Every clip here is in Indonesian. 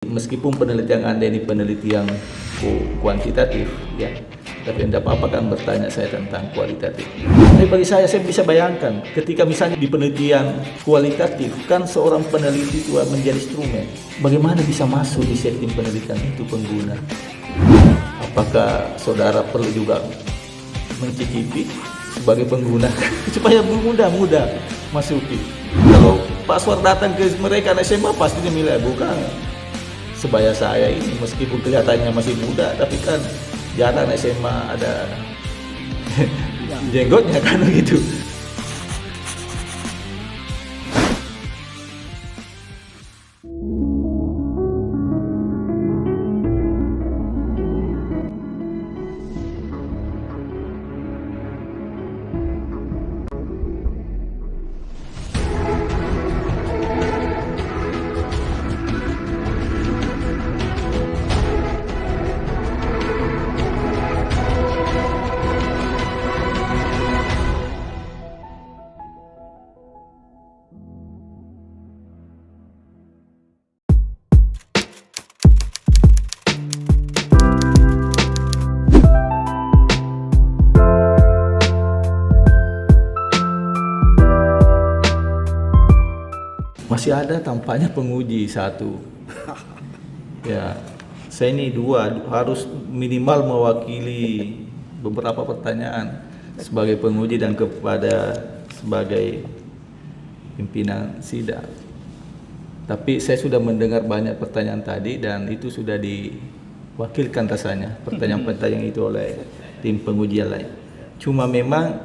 Meskipun penelitian Anda ini penelitian kuantitatif, ya, tapi tidak apa-apa kan bertanya saya tentang kualitatif. Tapi bagi saya bisa bayangkan ketika misalnya di penelitian kualitatif, kan seorang peneliti itu menjadi instrumen. Bagaimana bisa masuk di setting penelitian itu pengguna? Apakah saudara perlu juga mencicipi sebagai pengguna supaya mudah masuki? Kalau password datang ke mereka anak SMA pasti dia milih bukan sebaya saya ini, meskipun kelihatannya masih muda, tapi kan jarang SMA ada jenggotnya kan begitu. Masih ada tampaknya penguji satu. Ya, saya ini dua harus minimal mewakili beberapa pertanyaan sebagai penguji dan kepada sebagai pimpinan sidang. Tapi saya sudah mendengar banyak pertanyaan tadi dan itu sudah diwakilkan rasanya pertanyaan-pertanyaan itu oleh tim penguji yang lain. Cuma memang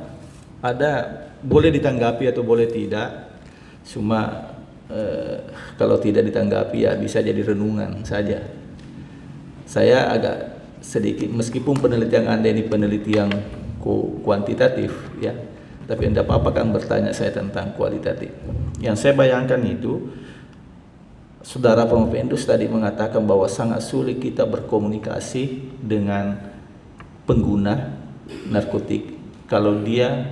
ada boleh ditanggapi atau boleh tidak. Cuma kalau tidak ditanggapi ya bisa jadi renungan saja. Saya agak sedikit, meskipun penelitian Anda ini penelitian kuantitatif, ya, tapi tidak apa-apa kan bertanya saya tentang kualitatif. Yang saya bayangkan itu, saudara Promovendus tadi mengatakan bahwa sangat sulit kita berkomunikasi dengan pengguna narkotik kalau dia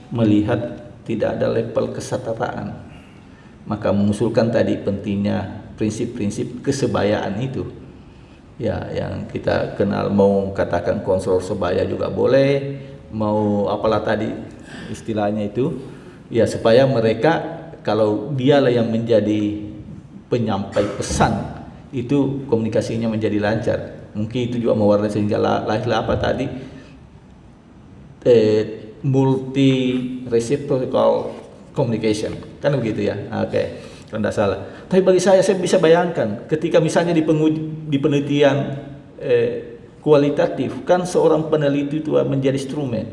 melihat tidak ada level kesetaraan. Maka mengusulkan tadi pentingnya prinsip-prinsip kesebayaan itu, ya, yang kita kenal, mau katakan konselor sebaya juga boleh, mau apalah tadi istilahnya itu, ya, supaya mereka kalau dialah yang menjadi penyampai pesan itu komunikasinya menjadi lancar. Mungkin itu juga mewarnai sehingga lahirlah apa tadi multi reciprocal communication, kan begitu ya. Oke, kalau tidak salah. Tapi bagi saya bisa bayangkan ketika misalnya di penelitian kualitatif, kan seorang peneliti itu menjadi instrumen.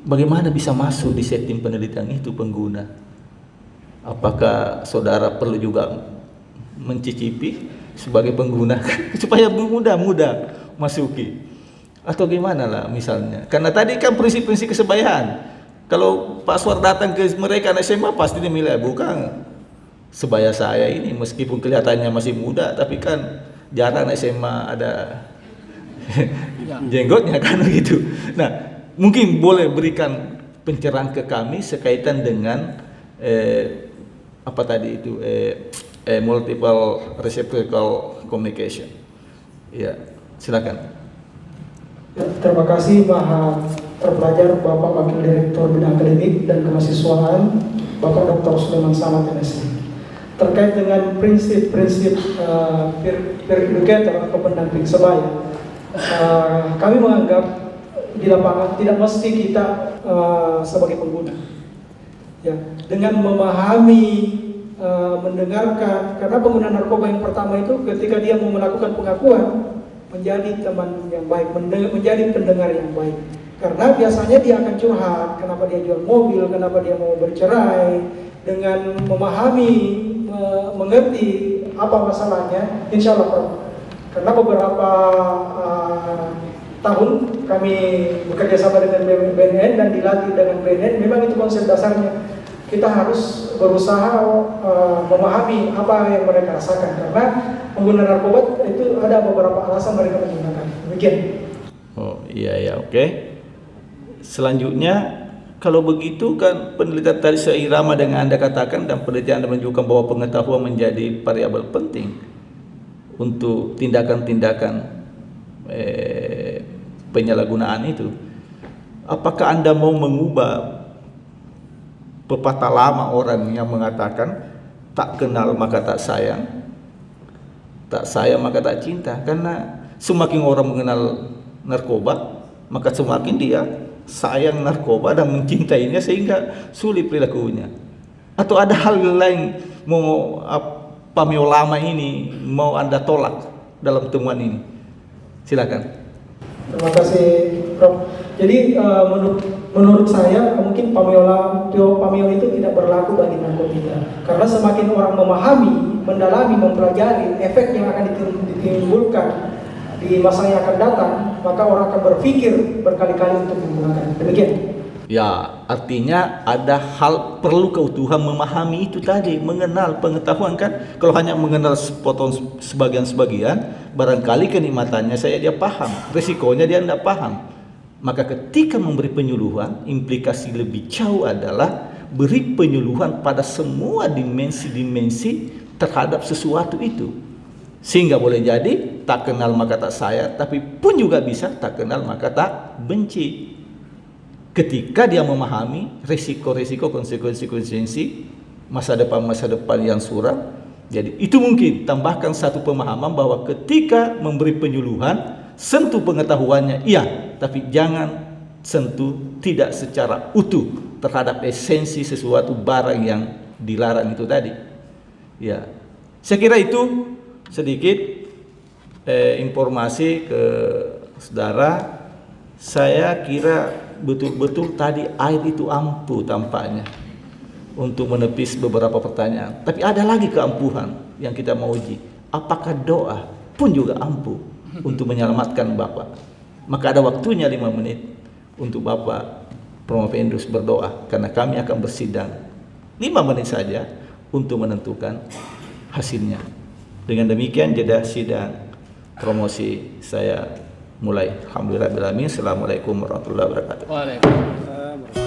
Bagaimana bisa masuk di setting penelitian itu pengguna? Apakah saudara perlu juga mencicipi sebagai pengguna supaya mudah masuki? Atau gimana lah misalnya? Karena tadi kan prinsip-prinsip kesebayaan. Kalau password datang ke mereka anak SMA pasti dia milih bukan sebaya saya ini, meskipun kelihatannya masih muda, tapi kan jarang SMA ada jenggotnya kan begitu. Nah, mungkin boleh berikan pencerahan ke kami sekaitan dengan apa tadi itu multiple reciprocal communication. Ya, silakan. Terima kasih Pak terpelajar Bapak Wakil Direktur Bidang Akademik dan Kemahasiswaan Bapak Dr. Sulaiman Samad MSc. Terkait dengan prinsip-prinsip peer educator atau pendamping sebaya, kami menganggap di lapangan tidak mesti kita sebagai pengguna, ya, dengan memahami, mendengarkan, karena pengguna narkoba yang pertama itu ketika dia mau melakukan pengakuan menjadi teman yang baik, menjadi pendengar yang baik. Karena biasanya dia akan curhat, kenapa dia jual mobil, kenapa dia mau bercerai. Dengan memahami, mengerti apa masalahnya, insya Allah. Karena beberapa tahun kami bekerja sama dengan BNN dan dilatih dengan BNN, memang itu konsep dasarnya. Kita harus berusaha memahami apa yang mereka rasakan. Karena pengguna narkoba itu ada beberapa alasan mereka menggunakan. Demikian. Oh iya, oke. Selanjutnya Kalau begitu kan penelitian tadi seirama dengan Anda katakan dan penelitian Anda menunjukkan bahwa pengetahuan menjadi variabel penting untuk tindakan-tindakan penyalahgunaan itu. Apakah Anda mau mengubah pepatah lama orang yang mengatakan tak kenal maka tak sayang, tak sayang maka tak cinta? Karena semakin orang mengenal narkoba, maka semakin dia sayang narkoba dan mencintainya sehingga sulit perilakunya. Atau ada hal lain mau pameo lama ini mau Anda tolak dalam temuan ini? Silakan. Terima kasih, Prof. Jadi menurut saya mungkin pameo itu tidak berlaku bagi narkotika, karena semakin orang memahami, mendalami, mempelajari efek yang akan ditimbulkan di masa yang akan datang, maka orang akan berpikir berkali-kali untuk menggunakan. Demikian. Ya, Artinya ada hal perlu keutuhan memahami itu tadi, mengenal pengetahuan kan. Kalau hanya mengenal sepotong sebagian-sebagian, barangkali kenikmatannya dia paham, resikonya dia tidak paham. Maka ketika memberi penyuluhan, implikasi lebih jauh adalah beri penyuluhan pada semua dimensi-dimensi terhadap sesuatu itu. Sehingga boleh jadi tak kenal maka tak sayang, tapi pun juga bisa tak kenal maka tak benci. Ketika dia memahami resiko-resiko, konsekuensi-konsekuensi masa depan yang suram. Jadi itu mungkin tambahkan satu pemahaman bahwa ketika memberi penyuluhan, sentuh pengetahuannya iya, tapi jangan sentuh tidak secara utuh terhadap esensi sesuatu barang yang dilarang itu tadi. Ya, saya kira itu sedikit informasi ke saudara. Saya kira betul-betul tadi air itu ampuh tampaknya untuk menepis beberapa pertanyaan. Tapi ada lagi keampuhan yang kita mau uji. Apakah doa pun juga ampuh untuk menyelamatkan Bapak? Maka ada waktunya 5 menit untuk Bapak Promovendus berdoa, karena kami akan bersidang 5 menit saja untuk menentukan hasilnya. Dengan demikian jeda sidang promosi saya mulai. Alhamdulillahirabbil alamin. Assalamualaikum warahmatullahi wabarakatuh. Waalaikumsalam.